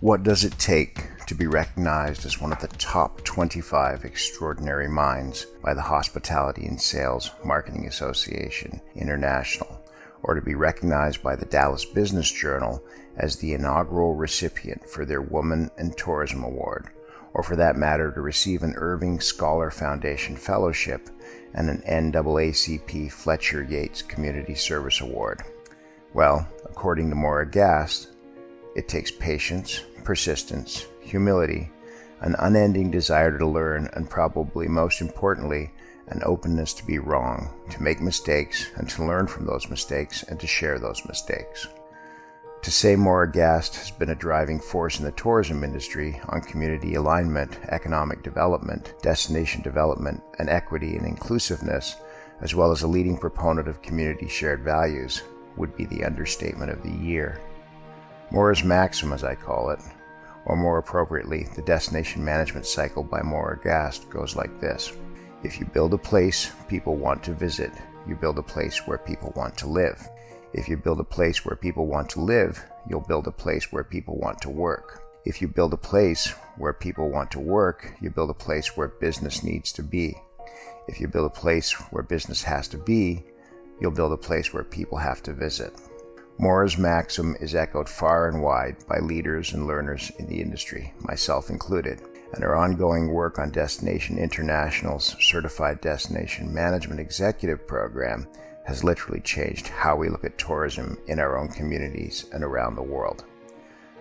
What does it take to be recognized as one of the top 25 extraordinary minds by the Hospitality and Sales Marketing Association International, or to be recognized by the Dallas Business Journal as the inaugural recipient for their Woman in Tourism Award, or for that matter to receive an Irving Scholar Foundation Fellowship and an NAACP Fletcher Yates Community Service Award? Well, according to Maura Gast, it takes patience, persistence, humility, an unending desire to learn, and probably most importantly, an openness to be wrong, to make mistakes, and to learn from those mistakes, and to share those mistakes. To say Maura Gast has been a driving force in the tourism industry on community alignment, economic development, destination development, and equity and inclusiveness, as well as a leading proponent of community shared values, would be the understatement of the year. Maura's Maxim, as I call it, or more appropriately, the destination management cycle by Maura Gast, goes like this. If you build a place people want to visit, you build a place where people want to live. If you build a place where people want to live, you'll build a place where people want to work. If you build a place where people want to work, you build a place where business needs to be. If you build a place where business has to be, you'll build a place where people have to visit. Maura's maxim is echoed far and wide by leaders and learners in the industry, myself included, and our ongoing work on Destination International's Certified Destination Management Executive Program has literally changed how we look at tourism in our own communities and around the world.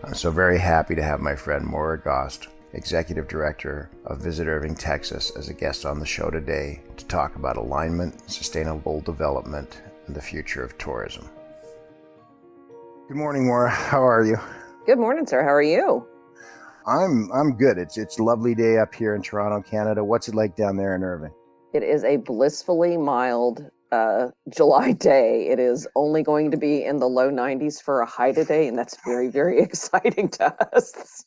I'm so very happy to have my friend Maura Gast, Executive Director of Visit Irving, Texas, as a guest on the show today to talk about alignment, sustainable development, and the future of tourism. Good morning, Maura. How are you? Good morning, sir. How are you? I'm good. It's a lovely day up here in Toronto, Canada. What's it like down there in Irving? It is a blissfully mild July day. It is only going to be in the low 90s for a high today, and that's very, very exciting to us.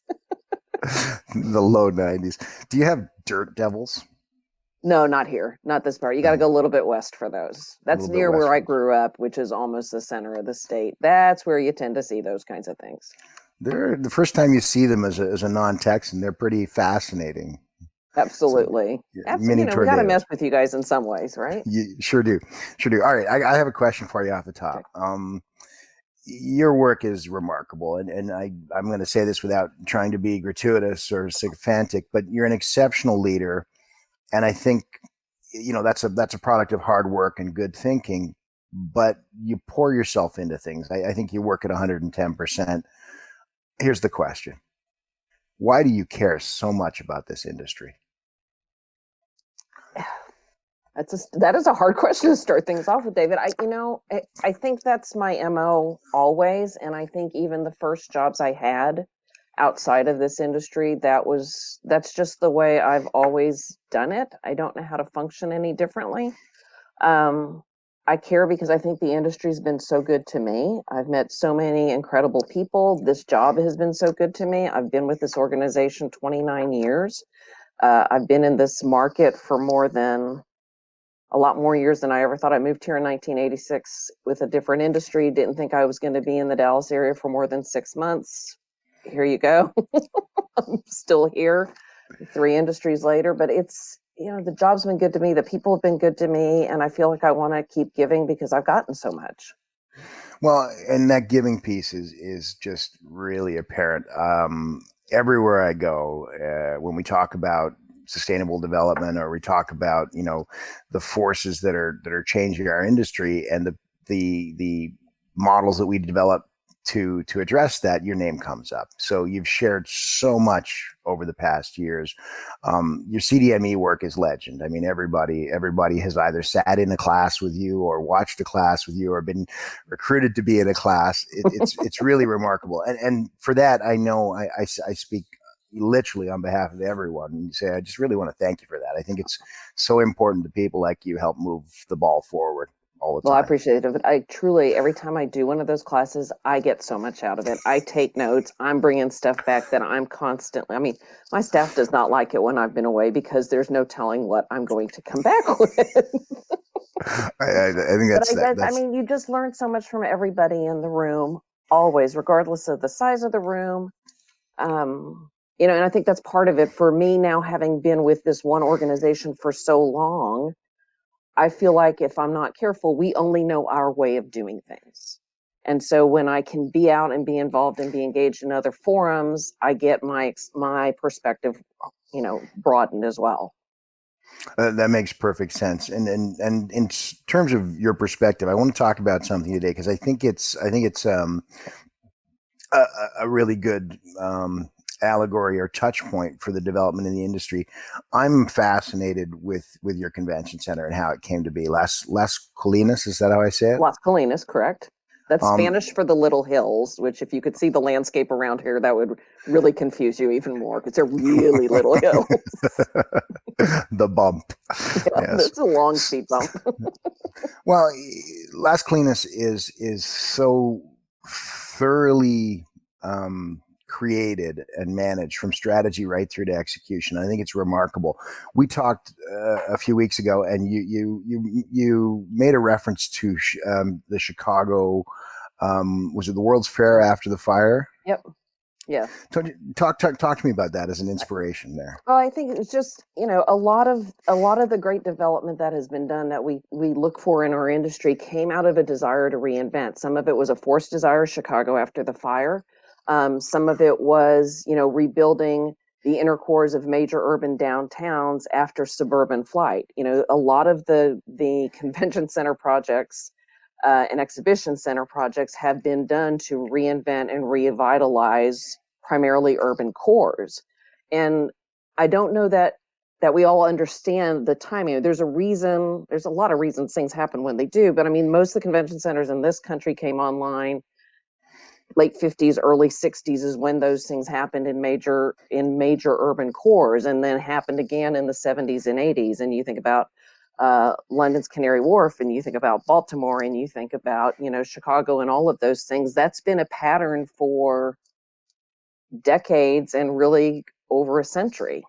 The low 90s. Do you have dirt devils? No, not here. Not this part. You got to go a little bit west for those. That's near where I grew up, which is almost the center of the state. That's where you tend to see those kinds of things. They're the first time you see them as a non-Texan, they're pretty fascinating. Absolutely. So, absolutely. We got to mess with you guys in some ways, right? You sure do. All right. I have a question for you off the top. Okay. Your work is remarkable, and I'm going to say this without trying to be gratuitous or sycophantic, but you're an exceptional leader. And I think, that's a product of hard work and good thinking, but you pour yourself into things. I think you work at 110%. Here's the question. Why do you care so much about this industry? That is a hard question to start things off with, David. I think that's my MO always. And I think even the first jobs I had outside of this industry, that's just the way I've always done it. I don't know how to function any differently. I care because I think the industry's been so good to me. I've met so many incredible people. This job has been so good to me. I've been with this organization 29 years. I've been in this market for a lot more years than I ever thought. I moved here in 1986 with a different industry. Didn't think I was going to be in the Dallas area for more than 6 months. Here you go. I'm still here 3 industries later, but it's, the job's been good to me. The people have been good to me. And I feel like I want to keep giving because I've gotten so much. Well, and that giving piece is just really apparent. Everywhere I go, when we talk about sustainable development, or we talk about, the forces that are changing our industry and the models that we develop to address that, your name comes up. So you've shared so much over the past years. Your CDME work is legend. I mean, everybody has either sat in a class with you or watched a class with you or been recruited to be in a class. It's really remarkable. And for that, I know I speak literally on behalf of everyone, and say I just really want to thank you for that. I think it's so important that people like you help move the ball forward all the time. Well, I appreciate it, but I truly, every time I do one of those classes, I get so much out of it. I take notes. I'm bringing stuff back that I'm constantly, my staff does not like it when I've been away because there's no telling what I'm going to come back with. I think that's. You just learn so much from everybody in the room, always, regardless of the size of the room. You know, and I think that's part of it for me now, having been with this one organization for so long. I feel like if I'm not careful, we only know our way of doing things. And so when I can be out and be involved and be engaged in other forums, I get my perspective, you know, broadened as well. That makes perfect sense. And in terms of your perspective, I want to talk about something today because I think it's a, a really good allegory or touch point for the development in the industry. I'm fascinated with your convention center and how it came to be. Las Colinas, is that how I say it? Las Colinas, correct? That's Um, Spanish for the little hills, which if you could see the landscape around here, that would really confuse you even more because they're really little hills. the bump, Yeah, yes. it's a long speed bump. Well, Las Colinas is so thoroughly created and managed from strategy right through to execution. I think it's remarkable. We talked a few weeks ago, and you made a reference to the Chicago. Was it the World's Fair after the fire? Yep. Yeah. So talk to me about that as an inspiration there. Well, I think it's just, you know, a lot of the great development that has been done that we look for in our industry came out of a desire to reinvent. Some of it was a forced desire, Chicago after the fire. Some of it was, you know, rebuilding the inner cores of major urban downtowns after suburban flight. You know, a lot of the convention center projects and exhibition center projects have been done to reinvent and revitalize primarily urban cores. And I don't know that we all understand the timing. There's a reason, there's a lot of reasons things happen when they do, but I mean, most of the convention centers in this country came online late 50s, early 60s is when those things happened in major urban cores, and then happened again in the 70s and 80s. And you think about London's Canary Wharf, and you think about Baltimore, and you think about, you know, Chicago, and all of those things. That's been a pattern for decades and really over a century.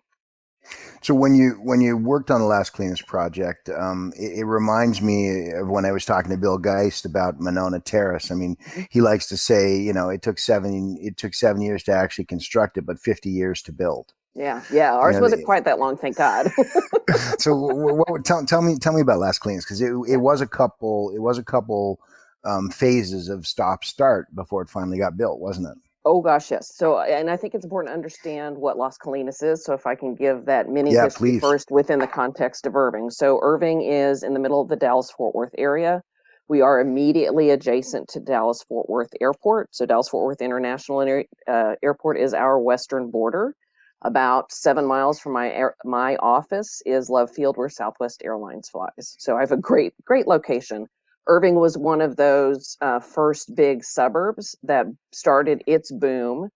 So when you worked on the Las Colinas project, it reminds me of when I was talking to Bill Geist about Monona Terrace. I mean, he likes to say, you know, it took 7 years to actually construct it, but 50 years to build. Yeah, yeah. You Ours know, wasn't quite that long, thank God. so tell me about Las Colinas because it was a couple phases of stop start before it finally got built, wasn't it? Oh gosh, yes. So, and I think it's important to understand what Las Colinas is. So, if I can give that mini Yeah, history please. first within the context of Irving. So, Irving is in the middle of the Dallas-Fort Worth area. We are immediately adjacent to Dallas-Fort Worth Airport. So, Dallas-Fort Worth International Airport is our western border. About 7 miles from my office is Love Field, where Southwest Airlines flies. So, I have a great location. Irving was one of those first big suburbs that started its boom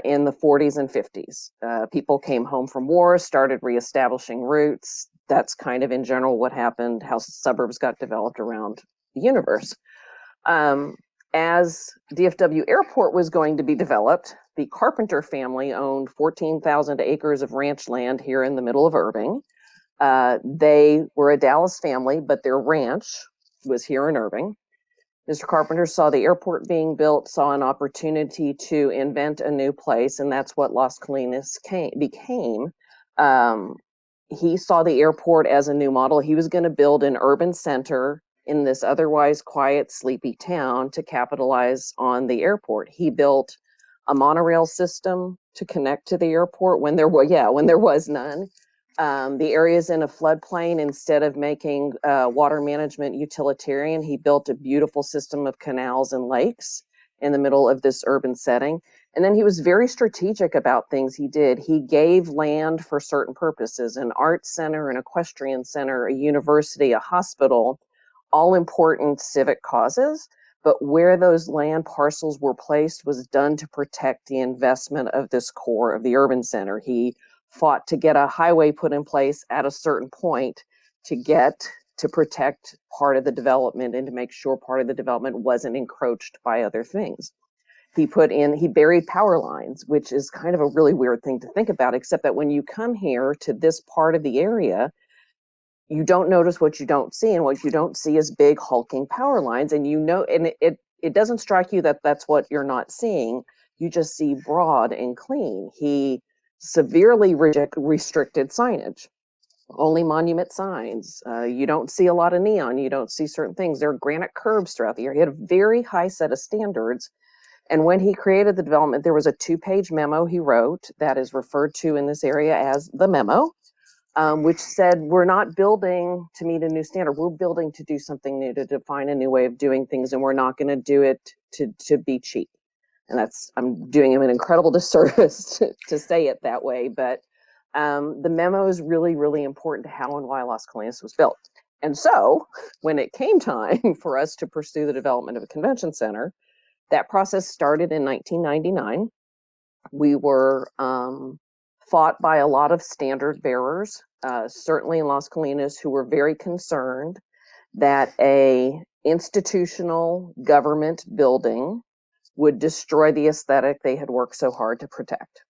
in the 40s and 50s. People came home from war, started reestablishing roots. That's kind of in general what happened, how suburbs got developed around the universe. Um, as DFW Airport was going to be developed, the Carpenter family owned 14,000 acres of ranch land here in the middle of Irving. They were a Dallas family, but their ranch was here in Irving. Mr. Carpenter saw the airport being built, saw an opportunity to invent a new place, and that's what Las Colinas became. Um, he saw the airport as a new model. He was going to build an urban center in this otherwise quiet, sleepy town to capitalize on the airport. He built a monorail system to connect to the airport when there was none. The area is in a floodplain. Instead of making water management utilitarian, he built a beautiful system of canals and lakes in the middle of this urban setting. And then he was very strategic about things he did. He gave land for certain purposes: an art center, an equestrian center, a university, a hospital, all important civic causes. But where those land parcels were placed was done to protect the investment of this core of the urban center. He fought to get a highway put in place at a certain point to protect part of the development and to make sure part of the development wasn't encroached by other things. He buried power lines, which is kind of a really weird thing to think about, except that when you come here to this part of the area, you don't notice what you don't see, and what you don't see is big hulking power lines. And and it doesn't strike you that that's what you're not seeing. you just see broad and clean. He severely restricted signage, only monument signs. You don't see a lot of neon. You don't see certain things. There are granite curbs throughout the year. He had a very high set of standards. And when he created the development, there was a 2-page memo he wrote that is referred to in this area as the memo, which said, we're not building to meet a new standard. We're building to do something new, to define a new way of doing things, and we're not going to do it to be cheap. And I'm doing him an incredible disservice to say it that way, but the memo is really, really important to how and why Las Colinas was built. And so when it came time for us to pursue the development of a convention center, that process started in 1999. We were fought by a lot of standard bearers, certainly in Las Colinas, who were very concerned that a institutional government building would destroy the aesthetic they had worked so hard to protect.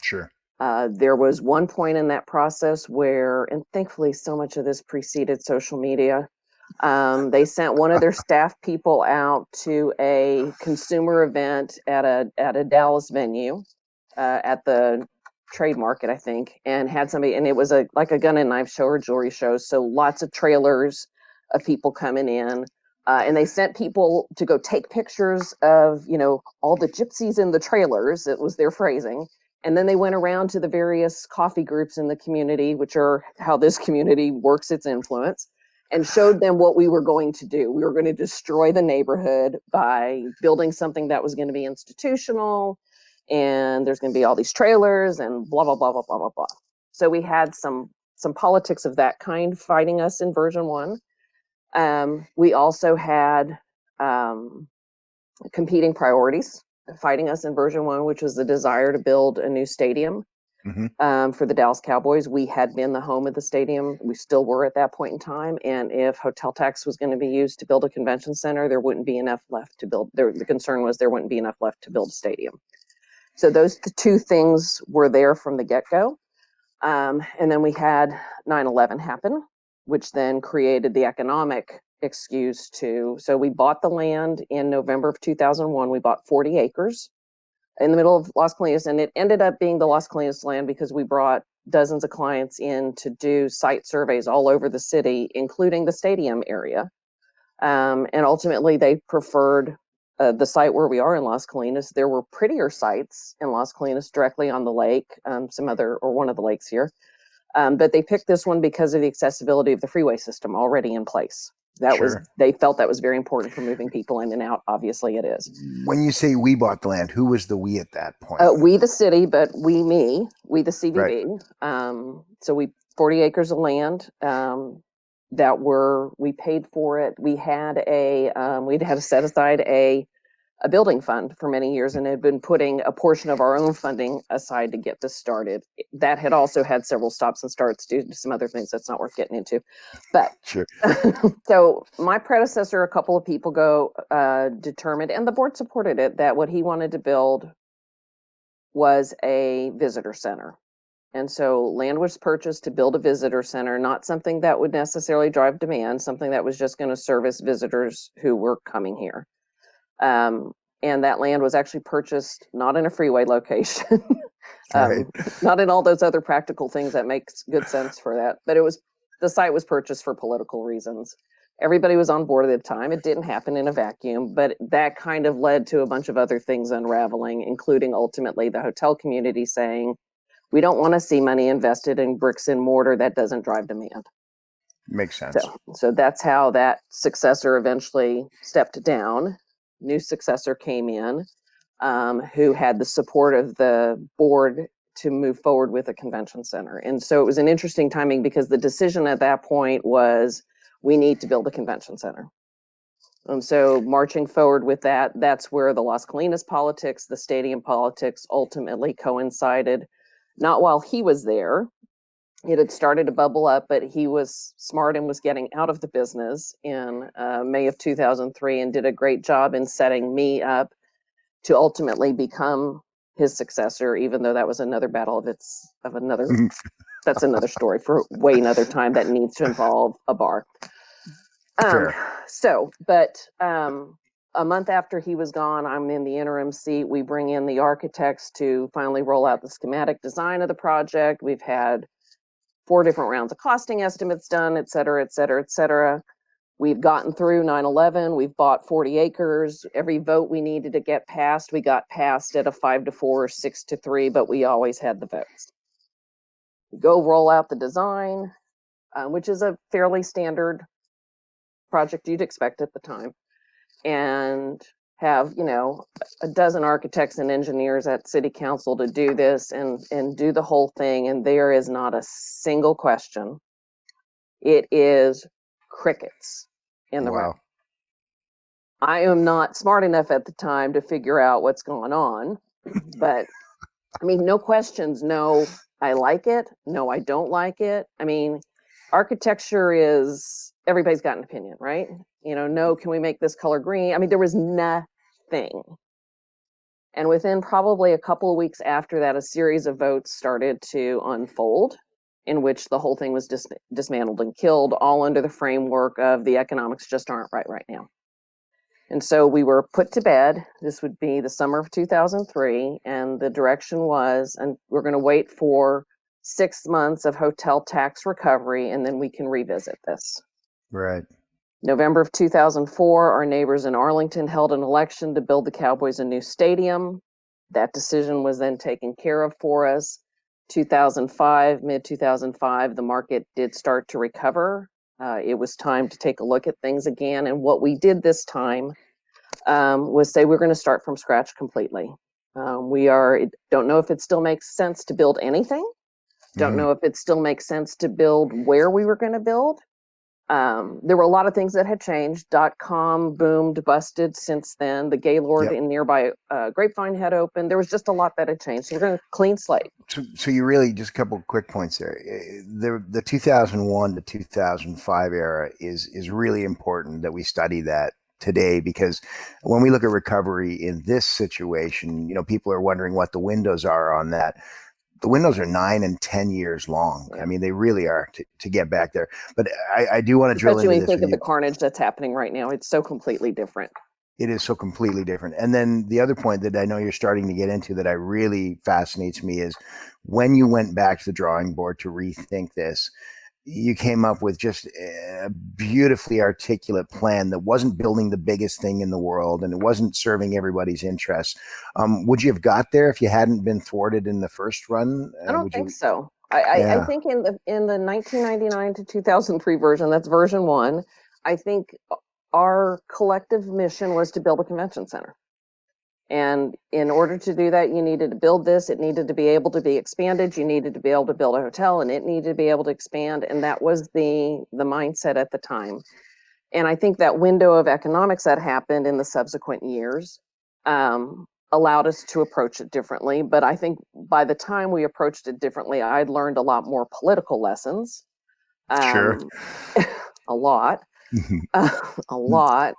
Sure. There was one point in that process where, and thankfully so much of this preceded social media, they sent one of their staff people out to a consumer event at a Dallas venue, at the trade market, I think, and had somebody, and it was like a gun and knife show or jewelry show. So lots of trailers of people coming in. And they sent people to go take pictures of, all the gypsies in the trailers. It was their phrasing. And then they went around to the various coffee groups in the community, which are how this community works its influence, and showed them what we were going to do. We were going to destroy the neighborhood by building something that was going to be institutional, and there's going to be all these trailers and blah, blah, blah, blah, blah, blah, blah. So we had some politics of that kind fighting us in version 1. We also had competing priorities fighting us in version 1, which was the desire to build a new stadium for the Dallas Cowboys. We had been the home of the stadium. We still were at that point in time. And if hotel tax was going to be used to build a convention center, there wouldn't be enough left to build. The concern was there wouldn't be enough left to build a stadium. So those two things were there from the get-go. And then we had 9/11 happen, which then created the economic excuse so we bought the land in November of 2001. We bought 40 acres in the middle of Las Colinas, and it ended up being the Las Colinas land because we brought dozens of clients in to do site surveys all over the city, including the stadium area. And ultimately they preferred the site where we are in Las Colinas. There were prettier sites in Las Colinas directly on the lake, one of the lakes here. But they picked this one because of the accessibility of the freeway system already in place. They felt that was very important for moving people in and out. Obviously it is. When you say we bought the land, who was the we at that point? We, the city, but we the CVB. Right. So we 40 acres of land we paid for it. We had we'd had to set aside a building fund for many years and had been putting a portion of our own funding aside to get this started. That had also had several stops and starts due to some other things that's not worth getting into. But sure. So my predecessor, a couple of people determined, and the board supported it, that what he wanted to build was a visitor center. And so land was purchased to build a visitor center, not something that would necessarily drive demand, something that was just going to service visitors who were coming here. And that land was actually purchased not in a freeway location, right. Not in all those other practical things that makes good sense for that, but the site was purchased for political reasons. Everybody was on board at the time. It didn't happen in a vacuum, but that kind of led to a bunch of other things unraveling, including ultimately the hotel community saying, we don't want to see money invested in bricks and mortar that doesn't drive demand. Makes sense. So that's how that successor eventually stepped down. New successor came in, who had the support of the board to move forward with a convention center. And so it was an interesting timing because the decision at that point was, we need to build a convention center. And so marching forward with that, that's where the Las Colinas politics, the stadium politics ultimately coincided. Not while he was there. It had started to bubble up, but he was smart and was getting out of the business in May of 2003 and did a great job in setting me up to ultimately become his successor, even though that was another battle that's another story for way another time that needs to involve a bar. a month after he was gone, I'm in the interim seat. We bring in the architects to finally roll out the schematic design of the project. We've had 4 different rounds of costing estimates done, et cetera, et cetera, et cetera. We've gotten through 9/11. We've bought 40 acres. Every vote we needed to get passed, we got passed at a 5-4 or 6-3, but we always had the votes. Go roll out the design, which is a fairly standard project you'd expect at the time, and have, a dozen architects and engineers at city council to do this and do the whole thing. And there is not a single question. It is crickets in the room. I am not smart enough at the time to figure out what's going on, but I mean, no questions. No, I like it. No, I don't like it. I mean, architecture is, everybody's got an opinion, right? No, can we make this color green? I mean, there was nothing. And within probably a couple of weeks after that, a series of votes started to unfold, in which the whole thing was dismantled and killed, all under the framework of the economics just aren't right now. And so we were put to bed. This would be the summer of 2003. And the direction was, and we're going to wait for 6 months of hotel tax recovery, and then we can revisit this. Right. November of 2004, our neighbors in Arlington held an election to build the Cowboys a new stadium. That decision was then taken care of for us. 2005, mid-2005, the market did start to recover. It was time to take a look at things again. And what we did this time was say we're going to start from scratch completely. Don't know if it still makes sense to build anything. Don't know if it still makes sense to build where we were going to build. There were a lot of things that had changed. .com boomed, busted since then. The Gaylord in nearby Grapevine had opened. There was just a lot that had changed. So we're going to clean slate. So you really, just a couple of quick points there. The 2001 to 2005 era is really important that we study that today, because when we look at recovery in this situation, people are wondering what the windows are on that. The windows are 9 and 10 years long. I mean, they really are to get back there. But I do want to drill into this. Especially when you think of the carnage that's happening right now. It's so completely different. It is so completely different. And then the other point that I know you're starting to get into that really fascinates me is when you went back to the drawing board to rethink this, you came up with just a beautifully articulate plan that wasn't building the biggest thing in the world, and it wasn't serving everybody's interests. Would you have got there if you hadn't been thwarted in the first run? I don't think so. I think in the 1999 to 2003 version, that's version 1, I think our collective mission was to build a convention center. And in order to do that, you needed to build this. It needed to be able to be expanded. You needed to be able to build a hotel, and it needed to be able to expand. And that was the mindset at the time. And I think that window of economics that happened in the subsequent years allowed us to approach it differently. But I think by the time we approached it differently, I'd learned a lot more political lessons. Sure. A lot. A lot.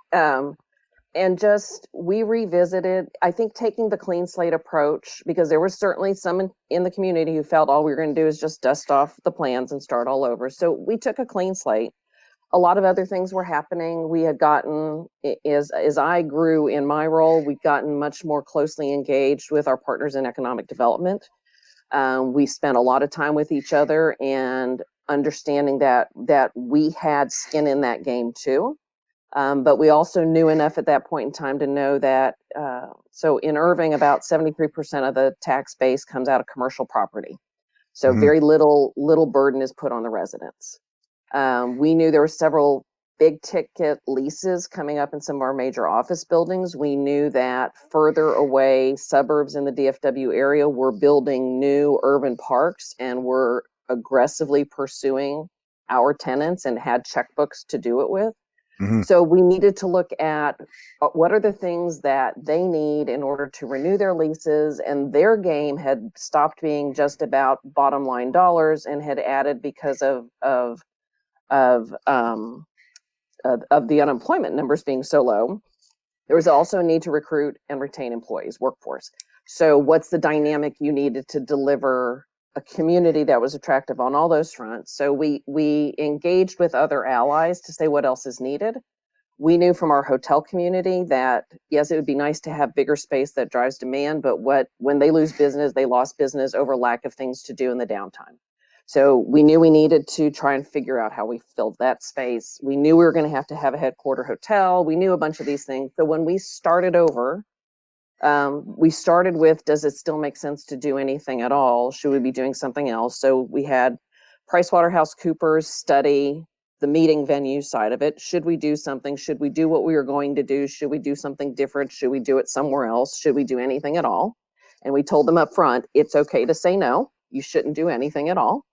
And just, we revisited, I think, taking the clean slate approach, because there was certainly some in the community who felt all we were going to do is just dust off the plans and start all over. So we took a clean slate. A lot of other things were happening. We had gotten, as I grew in my role, we've gotten much more closely engaged with our partners in economic development. We spent a lot of time with each other and understanding that we had skin in that game too. But we also knew enough at that point in time to know that, so in Irving, about 73% of the tax base comes out of commercial property. So very little burden is put on the residents. We knew there were several big ticket leases coming up in some of our major office buildings. We knew that further away suburbs in the DFW area were building new urban parks and were aggressively pursuing our tenants and had checkbooks to do it with. So we needed to look at what are the things that they need in order to renew their leases, and their game had stopped being just about bottom line dollars and had added, because of the unemployment numbers being so low, there was also a need to recruit and retain employees, workforce. So what's the dynamic you needed to deliver a community that was attractive on all those fronts? So we engaged with other allies to say what else is needed. We knew from our hotel community that, yes, it would be nice to have bigger space that drives demand, but when they lose business, they lost business over lack of things to do in the downtime. So we knew we needed to try and figure out how we filled that space. We knew we were going to have a headquarter hotel. We knew a bunch of these things. So when we started over, we started with, does it still make sense to do anything at all? Should we be doing something else? So we had PricewaterhouseCoopers study the meeting venue side of it. Should we do something? Should we do what we were going to do? Should we do something different? Should we do it somewhere else? Should we do anything at all? And we told them up front, it's okay to say no. You shouldn't do anything at all.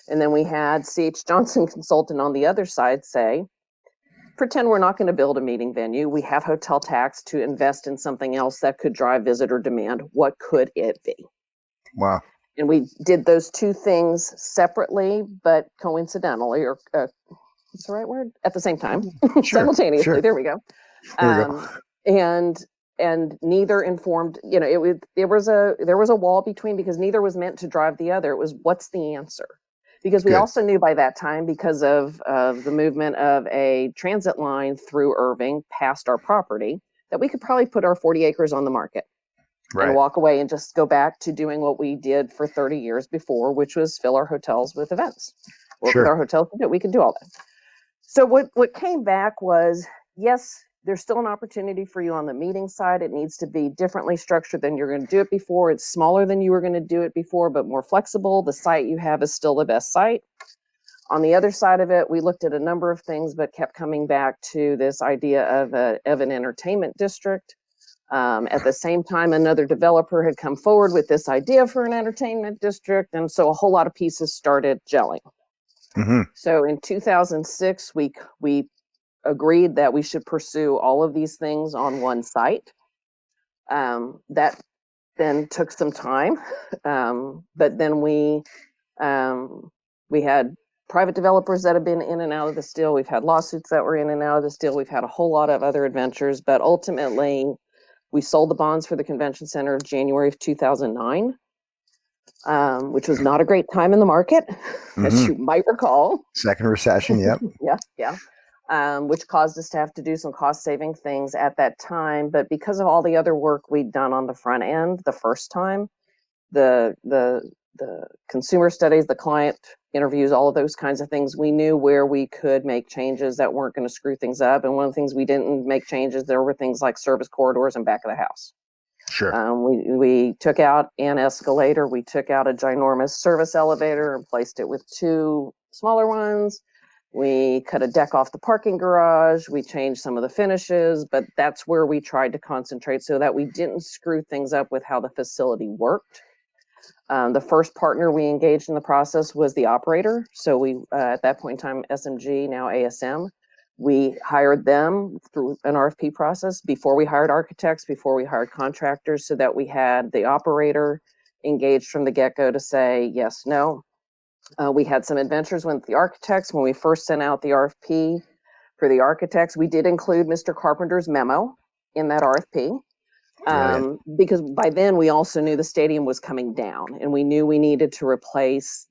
And then we had C.H. Johnson Consultant on the other side say, pretend we're not going to build a meeting venue. We have hotel tax to invest in something else that could drive visitor demand. What could it be? Wow. And we did those two things separately, but coincidentally, or what's the right word? At the same time, Sure, simultaneously. sure. There we go. There we go. And neither informed. There was a wall between, because neither was meant to drive the other. It was, what's the answer? Because we Good. also knew by that time, because of the movement of a transit line through Irving past our property, that we could probably put our 40 acres on the market and walk away and just go back to doing what we did for 30 years before, which was fill our hotels with events. Work with our hotels, we could do all that. So what came back was, yes, there's still an opportunity for you on the meeting side. It needs to be differently structured than you're going to do it before. It's smaller than you were going to do it before, but more flexible. The site you have is still the best site. On the other side of it, we looked at a number of things, but kept coming back to this idea of an entertainment district. At the same time, another developer had come forward with this idea for an entertainment district. And so a whole lot of pieces started gelling. Mm-hmm. So in 2006, we agreed that we should pursue all of these things on one site. That then took some time, but then we had private developers that have been in and out of this deal. We've had lawsuits that were in and out of this deal. We've had a whole lot of other adventures, but ultimately we sold the bonds for the convention center of January of 2009, which was not a great time in the market, as you might recall. Second recession, yep. Yeah. Which caused us to have to do some cost-saving things at that time. But because of all the other work we'd done on the front end the first time, the consumer studies, the client interviews, all of those kinds of things, we knew where we could make changes that weren't going to screw things up. And one of the things we didn't make changes, there were things like service corridors and back of the house. Sure. We took out an escalator. We took out a ginormous service elevator and placed it with two smaller ones. We cut a deck off the parking garage. We changed some of the finishes, but that's where we tried to concentrate so that we didn't screw things up with how the facility worked. The first partner we engaged in the process was the operator. So we, at that point in time, SMG, now ASM, we hired them through an RFP process before we hired architects, before we hired contractors, so that we had the operator engaged from the get-go to say yes, no. We had some adventures with the architects. When we first sent out the RFP for the architects, we did include Mr. Carpenter's memo in that RFP. Because by then we also knew the stadium was coming down, and we knew we needed to replace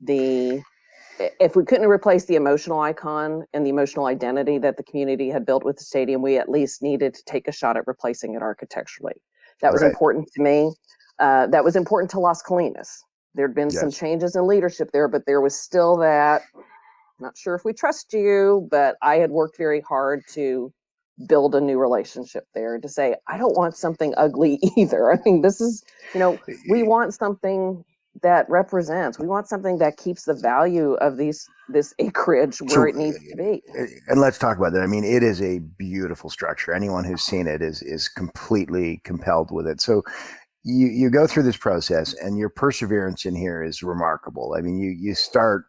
if we couldn't replace the emotional icon and the emotional identity that the community had built with the stadium, we at least needed to take a shot at replacing it architecturally. That was important to me. That was important to Las Colinas. There'd been some changes in leadership there, but there was still that, not sure if we trust you, but I had worked very hard to build a new relationship there, to say, I don't want something ugly either. I mean, this is, we want something that represents, we want something that keeps the value of this acreage where it needs to be. And let's talk about that. I mean, it is a beautiful structure. Anyone who's seen it is completely compelled with it. So you go through this process, and your perseverance in here is remarkable. I mean, you start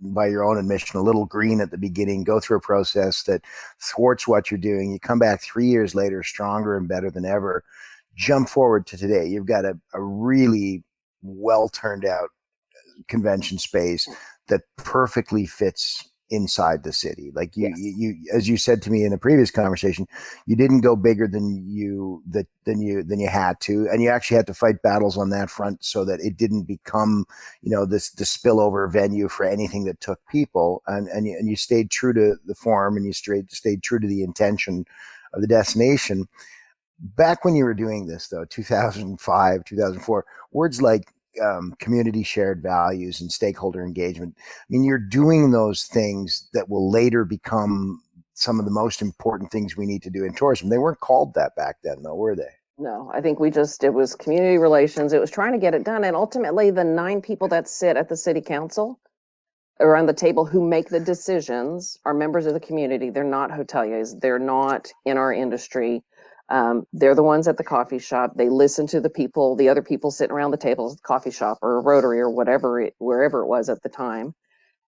by your own admission, a little green at the beginning, go through a process that thwarts what you're doing. You come back 3 years later, stronger and better than ever. Jump forward to today. You've got a really well turned out convention space that perfectly fits inside the city. Like Yes. you, as you said to me in a previous conversation, you didn't go bigger than you had to, and you actually had to fight battles on that front so that it didn't become, this the spillover venue for anything that took people. And you stayed true to the form, and you stayed true to the intention of the destination. Back when you were doing this, though, 2005, 2004, words like community shared values and stakeholder engagement. I mean, you're doing those things that will later become some of the most important things we need to do in tourism. They weren't called that back then, though, were they? No, I think it was community relations. It was trying to get it done. And ultimately, the 9 people that sit at the city council around the table who make the decisions are members of the community. They're not hoteliers. They're not in our industry. They're the ones at the coffee shop. They listen to the other people sitting around the tables at the coffee shop or Rotary or wherever it was at the time.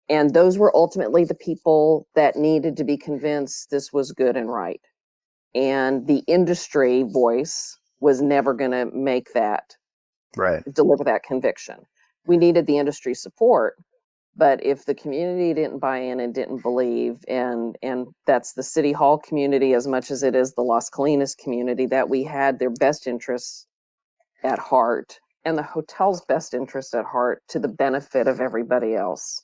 And those were ultimately the people that needed to be convinced this was good and right. And the industry voice was never going to make that, Right. deliver that conviction. We needed the industry support. But if the community didn't buy in and didn't believe, and that's the City Hall community as much as it is the Las Colinas community, that we had their best interests at heart and the hotel's best interest at heart to the benefit of everybody else.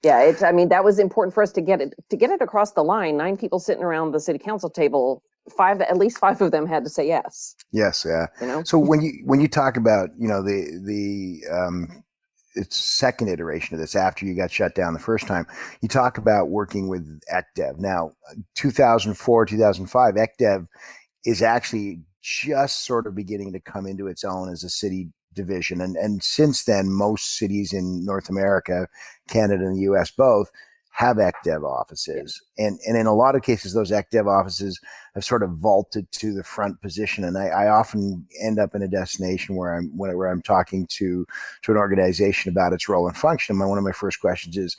Yeah, that was important for us to get it across the line. 9 people sitting around the city council table, at least 5 of them had to say yes. Yes, yeah. So when you talk about, its second iteration of this after you got shut down the first time, you talk about working with ECDEV. Now, 2004, 2005, ECDEV is actually just sort of beginning to come into its own as a city division. And since then, most cities in North America, Canada and the US both, have ECDEV offices. Yeah. And in a lot of cases, those ECDEV offices have sort of vaulted to the front position. And I often end up in a destination where I'm talking to an organization about its role and function. One of my first questions is,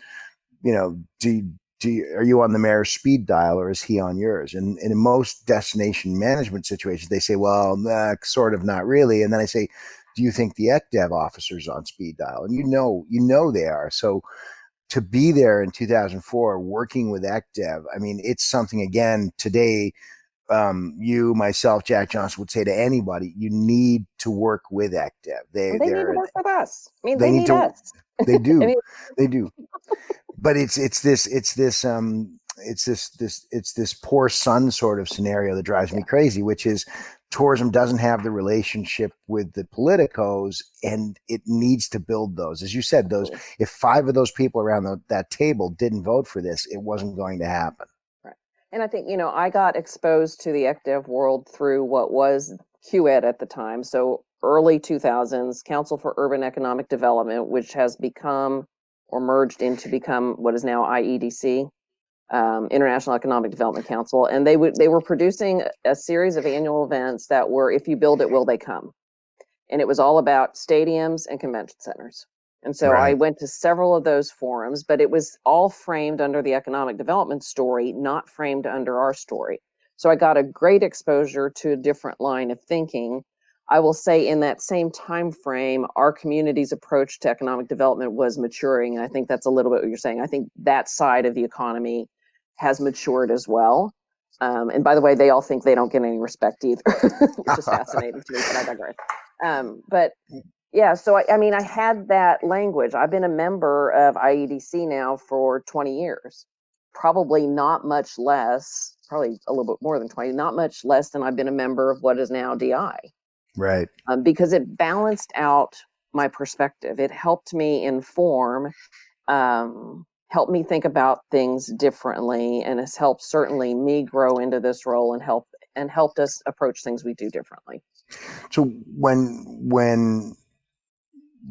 are you on the mayor's speed dial or is he on yours? And in most destination management situations, they say, well, sort of, not really. And then I say, do you think the ECDEV officer's on speed dial? And you know they are. So to be there in 2004 working with ECDEV, I mean, it's something, again, today, you, myself, Jack Johnson would say to anybody, you need to work with ECDEV. They need to work with us. I mean, they need us. They do. They do. But it's this poor son sort of scenario that drives me crazy, which is tourism doesn't have the relationship with the politicos, and it needs to build those. As you said, if 5 of those people around that table didn't vote for this, it wasn't going to happen. Right. And I think, I got exposed to the ECDEV world through what was QED at the time. So early 2000s, Council for Urban Economic Development, which has become or merged into become what is now IEDC, International Economic Development Council. And they were producing a series of annual events that were, if you build it, will they come? And it was all about stadiums and convention centers. And so I went to several of those forums, but it was all framed under the economic development story, not framed under our story. So I got a great exposure to a different line of thinking. I will say in that same time frame, our community's approach to economic development was maturing. And I think that's a little bit what you're saying. I think that side of the economy has matured as well. And by the way, they all think they don't get any respect either, which is fascinating to me, but I digress. But yeah, so I had that language. I've been a member of IEDC now for 20 years, probably not much less, probably a little bit more than 20, not much less than I've been a member of what is now DI. Right. Because it balanced out my perspective. It helped me inform, helped me think about things differently, and has helped certainly me grow into this role and helped us approach things we do differently. So when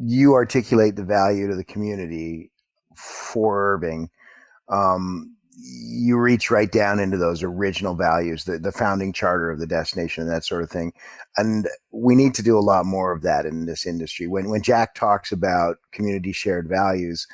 you articulate the value to the community for Irving, you reach right down into those original values, the founding charter of the destination and that sort of thing. And we need to do a lot more of that in this industry. When Jack talks about community shared values,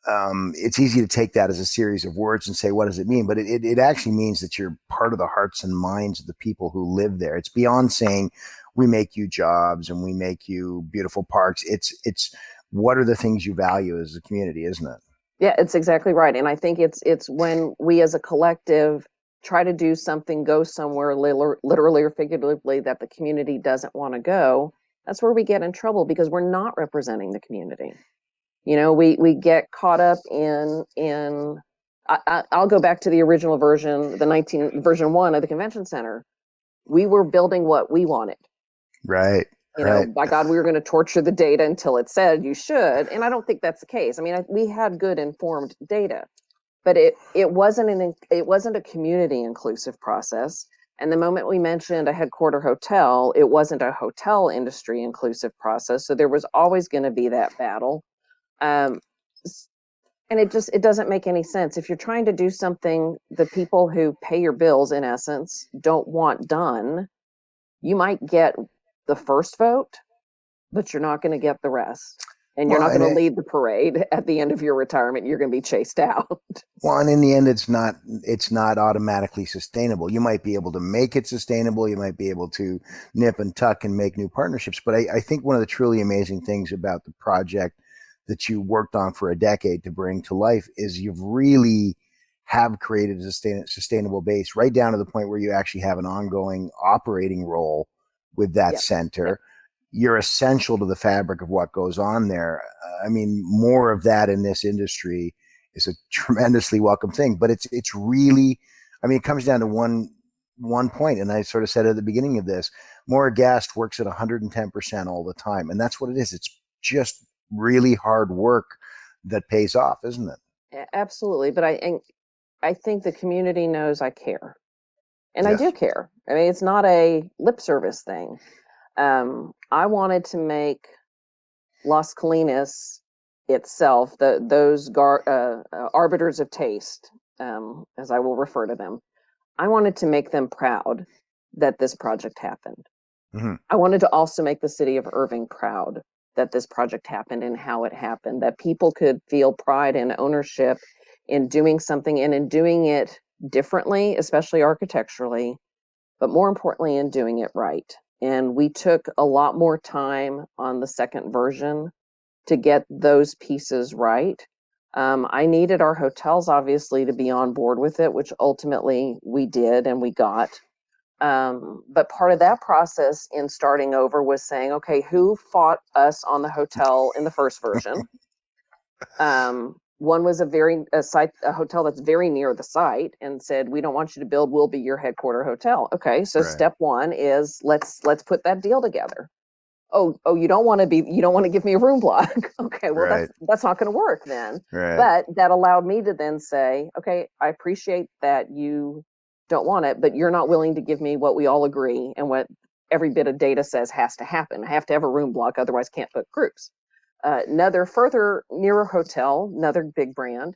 it's easy to take that as a series of words and say, what does it mean? But it actually means that you're part of the hearts and minds of the people who live there. It's beyond saying we make you jobs and we make you beautiful parks. It's what are the things you value as a community, isn't it? Yeah, it's exactly right. And I think it's when we as a collective try to do something, go somewhere literally or figuratively that the community doesn't want to go, that's where we get in trouble because we're not representing the community. We get caught up in I'll go back to the original version, version 1 of the convention center. We were building what we wanted. Right. Right. By God, we were going to torture the data until it said you should. And I don't think that's the case. I mean, we had good informed data, but it wasn't a community inclusive process. And the moment we mentioned a headquarter hotel, it wasn't a hotel industry inclusive process. So there was always going to be that battle. Um, and it doesn't make any sense. If you're trying to do something the people who pay your bills, in essence, don't want done, you might get the first vote, but you're not going to get the rest. And you're Well, not going to lead the parade at the end of your retirement. You're going to be chased out. well, and in the end, it's not automatically sustainable. You might be able to make it sustainable. You might be able to nip and tuck and make new partnerships. But I think one of the truly amazing things about the project that you worked on for a decade to bring to life is you've really have created a sustainable base right down to the point where you actually have an ongoing operating role with that Yep. center. Yep. You're essential to the fabric of what goes on there. I mean, more of that in this industry is a tremendously welcome thing, but it's really, I mean, it comes down to one point, and I sort of said at the beginning of this, Maura Gast works at 110% all the time, and that's what it is. It's just really hard work that pays off, isn't it? Absolutely. But I think the community knows I care. And I Yes. do care. I mean, it's not a lip service thing. I wanted to make Las Colinas itself, those arbiters of taste, as I will refer to them, I wanted to make them proud that this project happened. Mm-hmm. I wanted to also make the city of Irving proud that this project happened and how it happened, that people could feel pride and ownership in doing something and in doing it differently, especially architecturally, but more importantly, in doing it right. And we took a lot more time on the second version to get those pieces right. I needed our hotels, obviously, to be on board with it, which ultimately we did and we got. But part of that process in starting over was saying, okay, who fought us on the hotel in the first version? One was a hotel that's very near the site and said, we don't want you to build, we'll be your headquarter hotel. Okay, so Right. step one is let's put that deal together. Oh, you don't want to give me a room block. Okay, well, Right. that's not going to work then. Right. But that allowed me to then say, okay, I appreciate that you don't want it, but you're not willing to give me what we all agree and what every bit of data says has to happen. I have to have a room block, otherwise can't book groups. Another further nearer hotel, another big brand,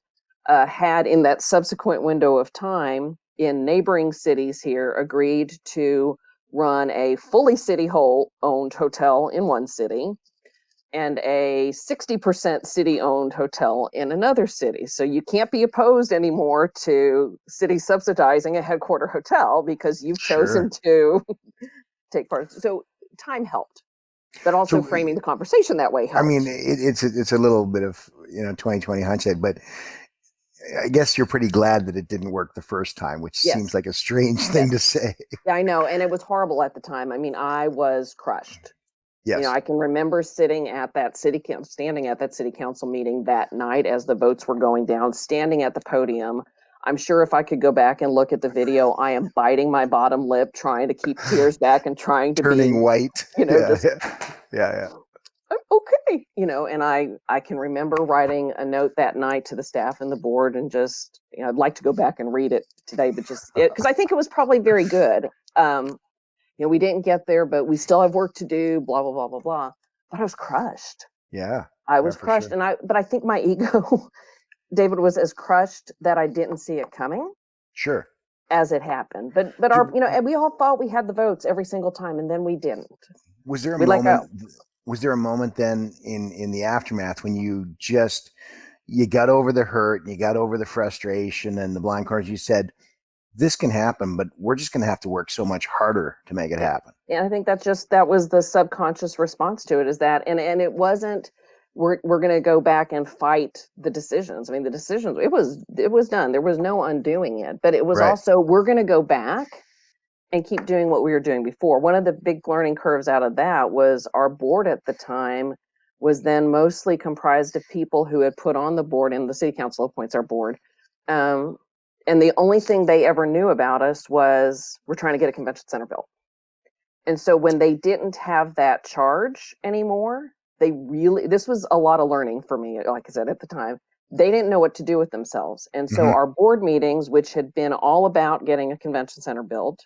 had in that subsequent window of time in neighboring cities here agreed to run a fully city owned hotel in one city and a 60% city owned hotel in another city. So you can't be opposed anymore to city subsidizing a headquarter hotel because you've chosen to take part. So time helped, but also So, framing the conversation that way helped. I mean, it's a little bit of 2020 hindsight, but I guess you're pretty glad that it didn't work the first time, which Yes. seems like a strange thing to say. Yeah, I know, and it was horrible at the time. I mean, I was crushed. Yes. I can remember standing at that city council meeting that night as the votes were going down, standing at the podium. I'm sure if I could go back and look at the video, I am biting my bottom lip, trying to keep tears back and trying to Turning white. just yeah. okay, and I can remember writing a note that night to the staff and the board and just, I'd like to go back and read it today, but just because I think it was probably very good. We didn't get there, but we still have work to do, blah, blah, blah, blah, blah. But I was crushed. Yeah. I was crushed. Sure. But I think my ego, David, was as crushed that I didn't see it coming. Sure. As it happened. But and we all thought we had the votes every single time, and then we didn't. Was there a moment? Was there a moment then in the aftermath when you got over the hurt and you got over the frustration and the blind corners? You said, this can happen, but we're just going to have to work so much harder to make it happen. And I think that was the subconscious response to it, is that, and it wasn't we're going to go back and fight the decisions. I mean, the decisions, it was done. There was no undoing it, but it was Right. also, we're going to go back and keep doing what we were doing before. One of the big learning curves out of that was our board at the time was then mostly comprised of people who had put on the board, and the city council appoints our board. And the only thing they ever knew about us was we're trying to get a convention center built. And so when they didn't have that charge anymore, this was a lot of learning for me, like I said, at the time. They didn't know what to do with themselves. And so our board meetings, which had been all about getting a convention center built,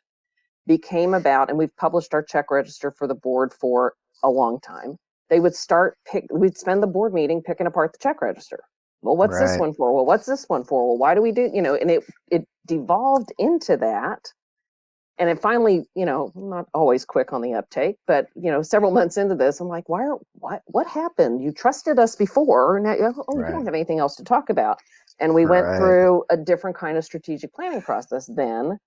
became about, and we've published our check register for the board for a long time. We'd spend the board meeting picking apart the check register. Well, what's this one for? Well, what's this one for? Well, why do we do, and it devolved into that. And it finally, I'm not always quick on the uptake, but, several months into this, I'm like, what happened? You trusted us before. Now, you don't have anything else to talk about. And we went through a different kind of strategic planning process then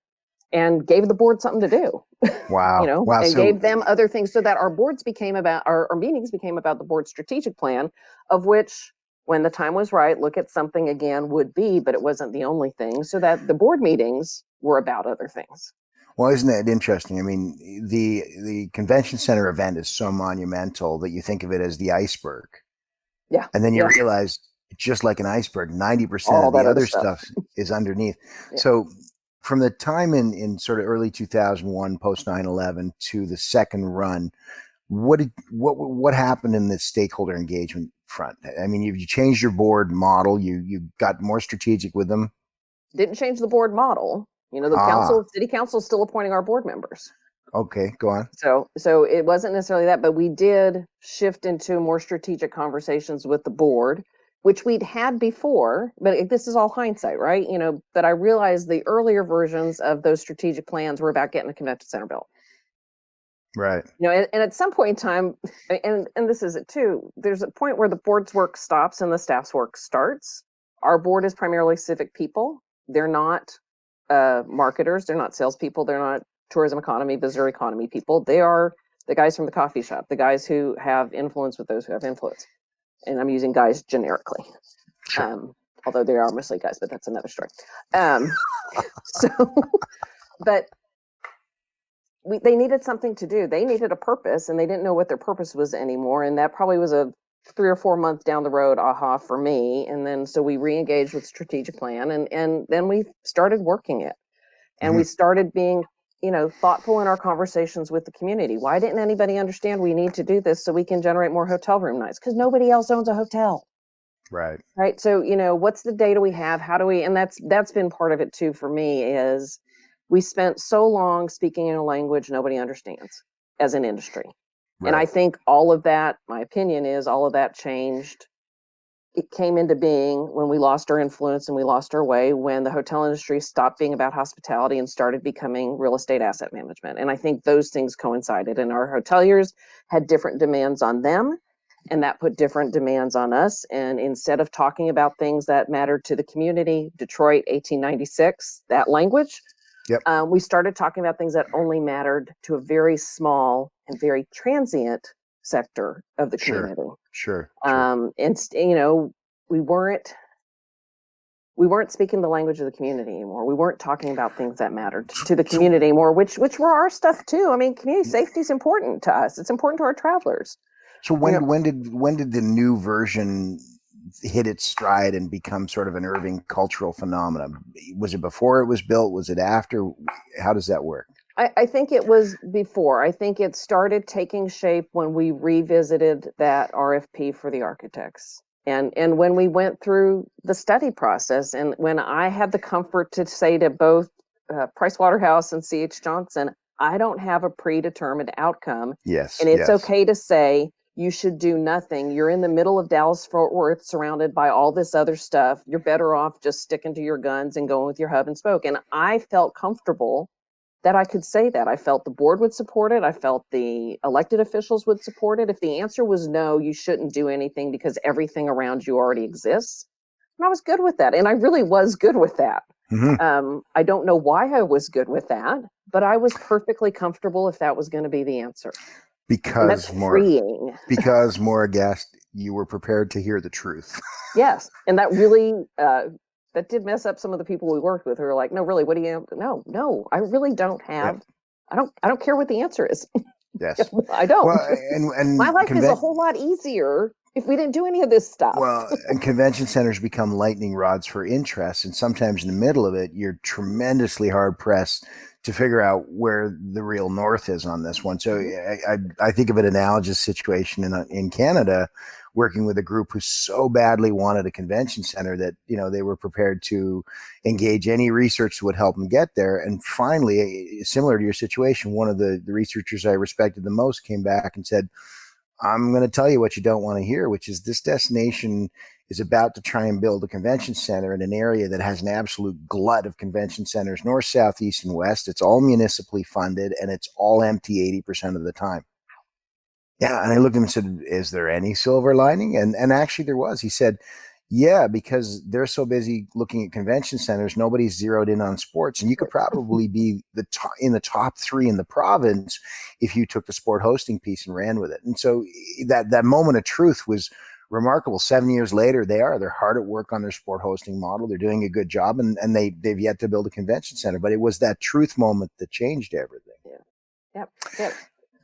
and gave the board something to do. Wow. And gave them other things so that our boards became about, our meetings became about the board's strategic plan, of which, when the time was right, look at something again would be, but it wasn't the only thing, so that the board meetings were about other things. Well, isn't that interesting? I mean, the convention center event is so monumental that you think of it as the iceberg. Yeah. And then you realize, just like an iceberg, 90% of the other stuff is underneath. Yeah. So from the time in sort of early 2001, post 9/11, to the second run, what happened in the stakeholder engagement front? I mean, you changed your board model. You got more strategic with them. Didn't change the board model. The city council is still appointing our board members. Okay, go on. So it wasn't necessarily that, but we did shift into more strategic conversations with the board, which we'd had before, but this is all hindsight, right? But I realized the earlier versions of those strategic plans were about getting a convention center built. Right. And at some point in time, and this is it too, there's a point where the board's work stops and the staff's work starts. Our board is primarily civic people. They're not marketers, they're not salespeople, they're not tourism economy, visitor economy people. They are the guys from the coffee shop, the guys who have influence with those who have influence. And I'm using guys generically. Sure. Although they are mostly guys, but that's another story. But they needed something to do. They needed a purpose, and they didn't know what their purpose was anymore. And that probably was a 3 or 4 months down the road, aha, for me. And then so we re-engaged with strategic plan, and then we started working it. And we started being, thoughtful in our conversations with the community. Why didn't anybody understand we need to do this so we can generate more hotel room nights? Because nobody else owns a hotel. Right. Right. So, what's the data we have? How do we, and that's been part of it too for me, is we spent so long speaking in a language nobody understands as an industry. Right. And I think all of that, my opinion is all of that changed. It came into being when we lost our influence and we lost our way, when the hotel industry stopped being about hospitality and started becoming real estate asset management. And I think those things coincided, and our hoteliers had different demands on them, and that put different demands on us. And instead of talking about things that mattered to the community, Detroit, 1896, that language, we started talking about things that only mattered to a very small and very transient sector of the community. Sure. And we weren't speaking the language of the community anymore. We weren't talking about things that mattered to the community anymore, which were our stuff too. I mean, community safety is important to us. It's important to our travelers. So when did the new version hit its stride and become sort of an Irving cultural phenomenon? Was it before it was built? Was it after? How does that work? I think it was before. I think it started taking shape when we revisited that RFP for the architects. And when we went through the study process, and when I had the comfort to say to both Pricewaterhouse and C.H. Johnson, I don't have a predetermined outcome. Yes. And it's okay to say, you should do nothing. You're in the middle of Dallas-Fort Worth, surrounded by all this other stuff. You're better off just sticking to your guns and going with your hub and spoke. And I felt comfortable that I could say that. I felt the board would support it. I felt the elected officials would support it. If the answer was no, you shouldn't do anything because everything around you already exists. And I was good with that. And I really was good with that. I don't know why I was good with that, but I was perfectly comfortable if that was going to be the answer. Because Maura Gast you were prepared to hear the truth. Yes. And that really, that did mess up some of the people we worked with who were like, no, really, what do you, no, I really don't have, Yep. I don't care what the answer is. Yes. I don't. Well, My and life is a whole lot easier if we didn't do any of this stuff. well, and convention centers become lightning rods for interest, and sometimes in the middle of it, you're tremendously hard pressed to figure out where the real north is on this one. So I think of an analogous situation in Canada, working with a group who so badly wanted a convention center that they were prepared to engage any research that would help them get there. And finally, similar to your situation, one of the researchers I respected the most came back and said, I'm going to tell you what you don't want to hear, which is this destination is about to try and build a convention center in an area that has an absolute glut of convention centers, north, south, east, and west. It's all municipally funded, and it's all empty 80% of the time. Yeah, and I looked at him and said, is there any silver lining? And actually there was. He said, yeah, because they're so busy looking at convention centers, nobody's zeroed in on sports. And you could probably be in the top 3 in the province if you took the sport hosting piece and ran with it. And so that moment of truth was remarkable. 7 years later, they're hard at work on their sport hosting model. They're doing a good job, and they've yet to build a convention center. But it was that truth moment that changed everything. Yeah. Yep.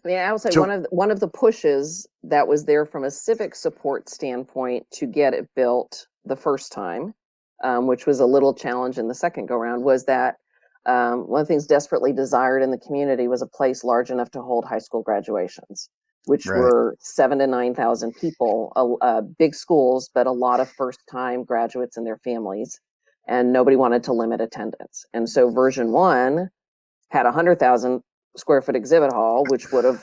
I mean, I would say one of the pushes that was there from a civic support standpoint to get it built the first time, which was a little challenge in the second go round, was that one of the things desperately desired in the community was a place large enough to hold high school graduations, which were 7,000 to 9,000 people, big schools, but a lot of first-time graduates and their families, and nobody wanted to limit attendance. And so version 1 had 100,000 square foot exhibit hall, which would have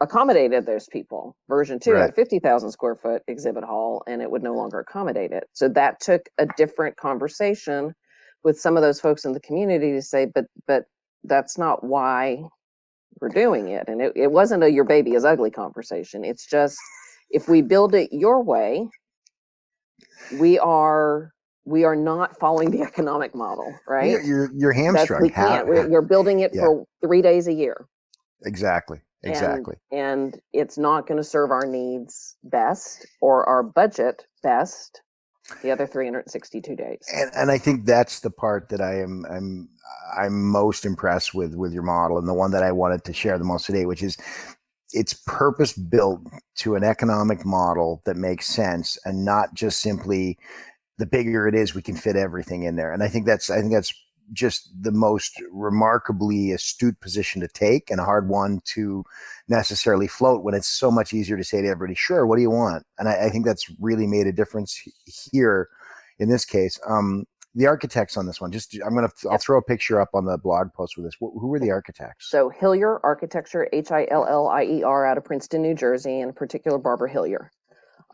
accommodated those people. Version 2 had a 50,000 square foot exhibit hall, and it would no longer accommodate it. So that took a different conversation with some of those folks in the community to say, but that's not why we're doing it. And it wasn't a your baby is ugly conversation. It's just, if we build it your way, we are not following the economic model, right? You're hamstrung. We can't. We're building it for 3 days a year. Exactly. And it's not going to serve our needs best or our budget best the other 362 days. And I think that's the part that I'm most impressed with your model, and the one that I wanted to share the most today, which is it's purpose built to an economic model that makes sense, and not just simply the bigger it is, we can fit everything in there. And I think that's just the most remarkably astute position to take, and a hard one to necessarily float, when it's so much easier to say to everybody, sure, what do you want? And I think that's really made a difference here in this case. The architects on this one, I'll throw a picture up on the blog post with this. Who were the architects? So Hillier Architecture, Hillier, out of Princeton, New Jersey, and in particular Barbara Hillier.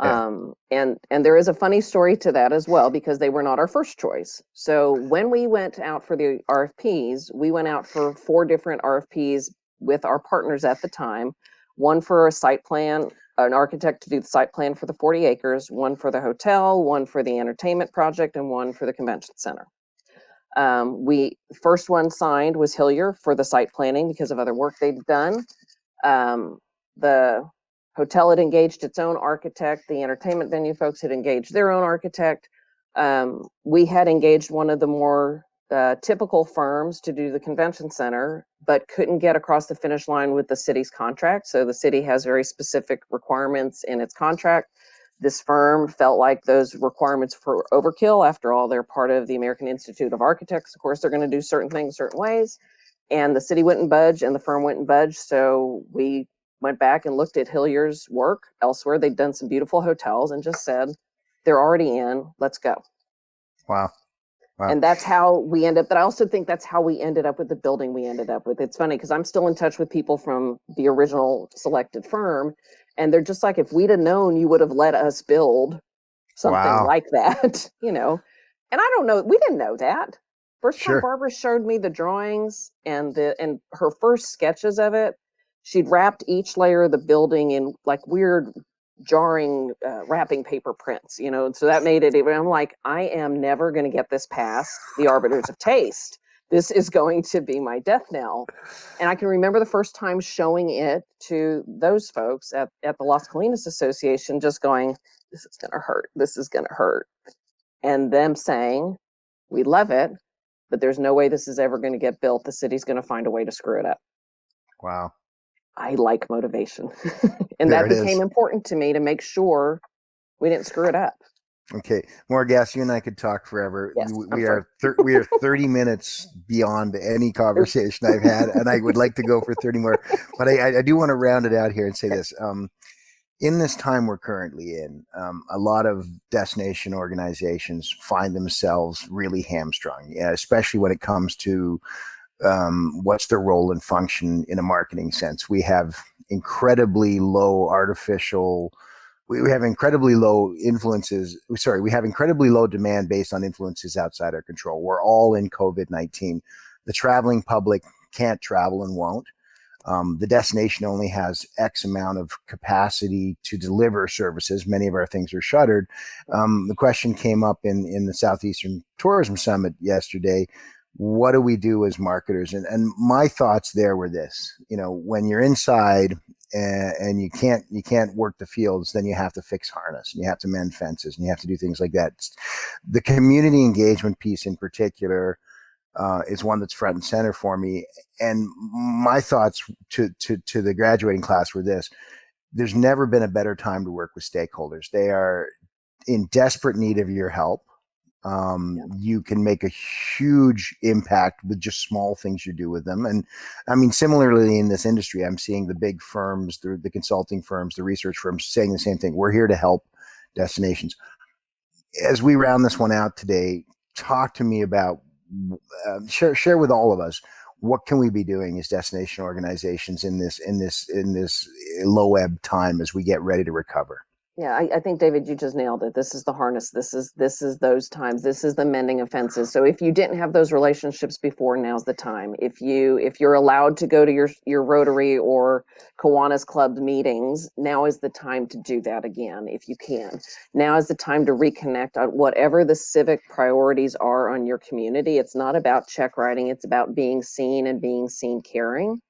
And there is a funny story to that as well, because they were not our first choice. So when we went out for the RFPs, we went out for 4 different RFPs with our partners at the time. One for a site plan, an architect to do the site plan for the 40 acres, one for the hotel, one for the entertainment project, and one for the convention center. First one signed was Hillier for the site planning because of other work they'd done. The hotel had engaged its own architect. The entertainment venue folks had engaged their own architect. We had engaged one of the more typical firms to do the convention center, but couldn't get across the finish line with the city's contract. So the city has very specific requirements in its contract. This firm felt like those requirements were overkill. After all, they're part of the American Institute of Architects. Of course, they're going to do certain things certain ways. And the city wouldn't budge, and the firm wouldn't budge. So we went back and looked at Hillier's work elsewhere. They'd done some beautiful hotels and just said, they're already in, let's go. Wow. And that's how we ended up. But I also think that's how we ended up with the building we ended up with. It's funny because I'm still in touch with people from the original selected firm. And they're just like, if we'd have known, you would have let us build something like that, And I don't know, we didn't know that. First time Barbara showed me the drawings and her first sketches of it, she'd wrapped each layer of the building in like weird jarring wrapping paper prints, so that made it even. I'm like, I am never going to get this past the arbiters of taste, This is going to be my death knell. And I can remember the first time showing it to those folks at the Las Colinas Association, just going, this is going to hurt. This is going to hurt. And them saying, we love it, but there's no way this is ever going to get built. The city's going to find a way to screw it up. Wow. I like motivation. And There that it is. became important to me to make sure we didn't screw it up. Okay, Maura Gast, you and I could talk forever. Yes, We are 30 minutes beyond any conversation I've had, and I would like to go for 30 more. But I do want to round it out here and say this. In this time we're currently in, a lot of destination organizations find themselves really hamstrung, especially when it comes to what's their role and function in a marketing sense. We have incredibly low we have incredibly low influences. Sorry, we have incredibly low demand based on influences outside our control. We're all in COVID-19. The traveling public can't travel and won't. The destination only has X amount of capacity to deliver services. Many of our things are shuttered. The question came up in the Southeastern Tourism Summit yesterday. What do we do as marketers? And my thoughts there were this: when you're inside and you can't work the fields, then you have to fix harness and you have to mend fences and you have to do things like that. The community engagement piece in particular is one that's front and center for me. And my thoughts to the graduating class were this: there's never been a better time to work with stakeholders. They are in desperate need of your help. You can make a huge impact with just small things you do with them. And I mean, similarly in this industry, I'm seeing the big firms, the consulting firms, the research firms saying the same thing. We're here to help destinations. As we round this one out today, talk to me about, share with all of us, what can we be doing as destination organizations in this low ebb time as we get ready to recover? Yeah, I think, David, you just nailed it. This is the harness. This is those times. This is the mending of fences. So if you didn't have those relationships before, now's the time. If you're allowed to go to your Rotary or Kiwanis Club meetings, now is the time to do that again, if you can. Now is the time to reconnect on whatever the civic priorities are on your community. It's not about check writing. It's about being seen and being seen caring.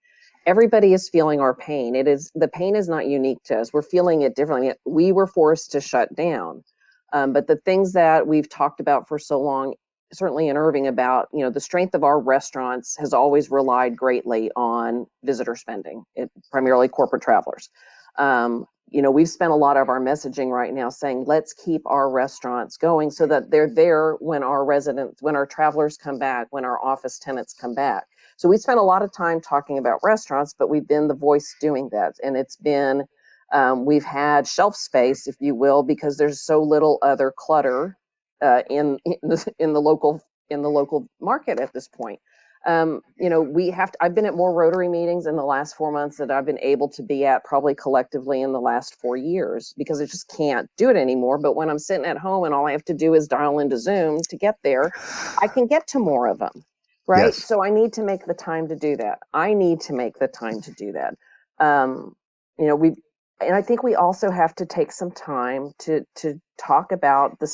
Everybody is feeling our pain. The pain is not unique to us. We're feeling it differently. We were forced to shut down. But the things that we've talked about for so long, certainly in Irving, about, the strength of our restaurants has always relied greatly on visitor spending, primarily corporate travelers. We've spent a lot of our messaging right now saying, let's keep our restaurants going so that they're there when our travelers come back, when our office tenants come back. So we spent a lot of time talking about restaurants, but we've been the voice doing that. And it's been, we've had shelf space, if you will, because there's so little other clutter in the local market at this point. I've been at more Rotary meetings in the last 4 months that I've been able to be at probably collectively in the last 4 years, because I just can't do it anymore. But when I'm sitting at home and all I have to do is dial into Zoom to get there, I can get to more of them. Right. Yes. So I need to make the time to do that. And I think we also have to take some time to talk about the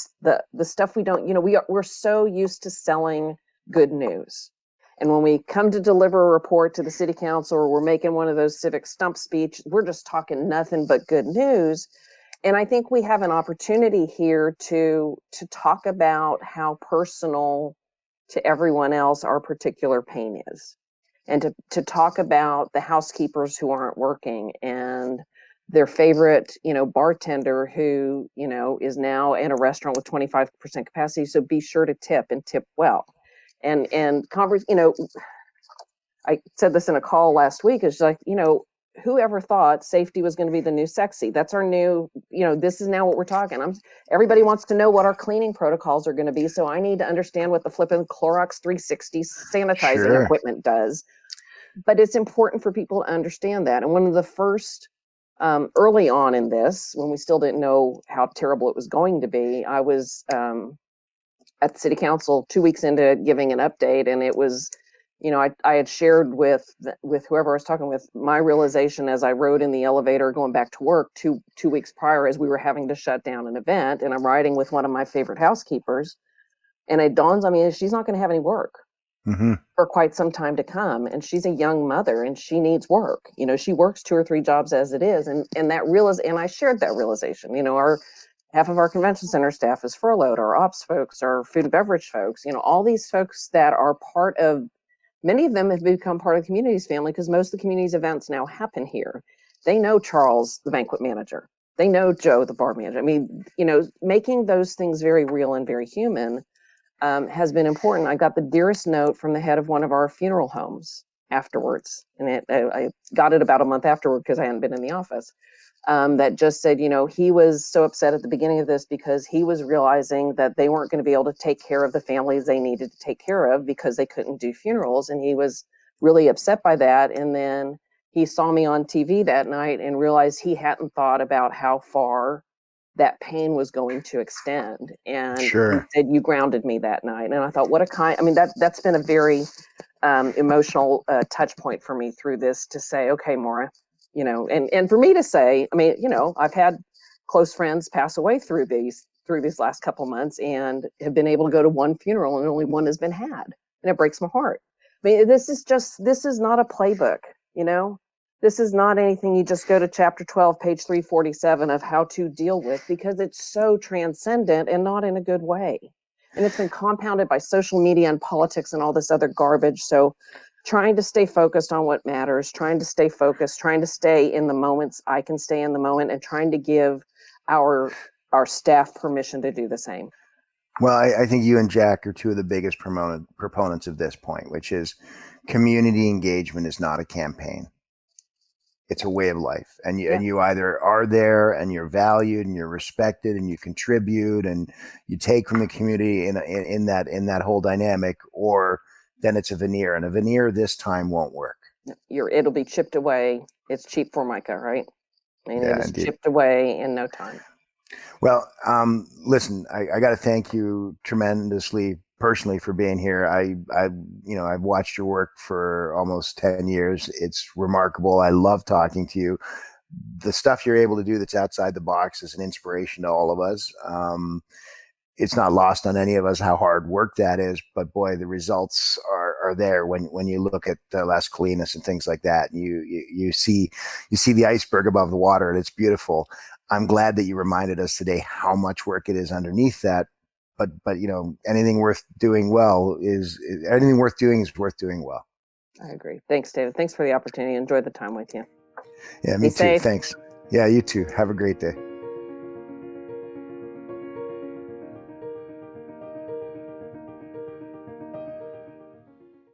stuff we don't, we're so used to selling good news. And when we come to deliver a report to the city council, or we're making one of those civic stump speech, we're just talking nothing but good news. And I think we have an opportunity here to talk about how personal to everyone else our particular pain is, and to talk about the housekeepers who aren't working, and their favorite bartender who is now in a restaurant with 25% capacity. So be sure to tip, and tip well. And converse, I said this in a call last week. It's like, whoever thought safety was going to be the new sexy? That's our new, this is now what we're talking. Everybody wants to know what our cleaning protocols are going to be. So I need to understand what the flipping Clorox 360 sanitizing equipment does. But it's important for people to understand that. And one of the first, early on in this, when we still didn't know how terrible it was going to be, I was at the city council 2 weeks into giving an update, and it was, I had shared with whoever I was talking with my realization as I rode in the elevator going back to work two weeks prior, as we were having to shut down an event, and I'm riding with one of my favorite housekeepers, and it dawns on me, she's not going to have any work. Mm-hmm. for quite some time to come. And she's a young mother and she needs work. She works 2 or 3 jobs as it is. And and I shared that realization. Our half of our convention center staff is furloughed, our ops folks, our food and beverage folks, all these folks that are part of, many of them have become part of the community's family because most of the community's events now happen here. They know Charles, the banquet manager. They know Joe, the bar manager. I mean, making those things very real and very human has been important. I got the dearest note from the head of one of our funeral homes afterwards. And I got it about a month afterward because I hadn't been in the office. That just said, he was so upset at the beginning of this because he was realizing that they weren't going to be able to take care of the families they needed to take care of because they couldn't do funerals. And he was really upset by that. And then he saw me on TV that night and realized he hadn't thought about how far that pain was going to extend. And he Sure. said, you grounded me that night. And I thought, that's been a very emotional touch point for me through this, to say, okay, Maura, and for me to say, I've had close friends pass away through these last couple months and have been able to go to one funeral and only one has been had. And it breaks my heart. This is not a playbook, this is not anything you just go to chapter 12, page 347 of how to deal with, because it's so transcendent and not in a good way. And it's been compounded by social media and politics and all this other garbage. So trying to stay focused on what matters, trying to stay focused, trying to stay in the moments I can stay in the moment, and trying to give our staff permission to do the same. Well, I think you and Jack are two of the biggest proponents of this point, which is community engagement is not a campaign. It's a way of life. And you either are there and you're valued and you're respected and you contribute and you take from the community in that whole dynamic, or then it's a veneer, and a veneer this time won't work. It'll be chipped away. It's cheap Formica, right? It is indeed. Chipped away in no time. Well, listen, I got to thank you tremendously personally for being here. I've watched your work for almost 10 years. It's remarkable. I love talking to you. The stuff you're able to do that's outside the box is an inspiration to all of us. It's not lost on any of us how hard work that is, but boy, the results are there when you look at Las Colinas and things like that. You see the iceberg above the water, and it's beautiful. I'm glad that you reminded us today how much work it is underneath that. But anything worth doing is worth doing well. I agree. Thanks, David. Thanks for the opportunity. Enjoy the time with you. Yeah, me Be too. safe. Thanks. Yeah, you too. Have a great day.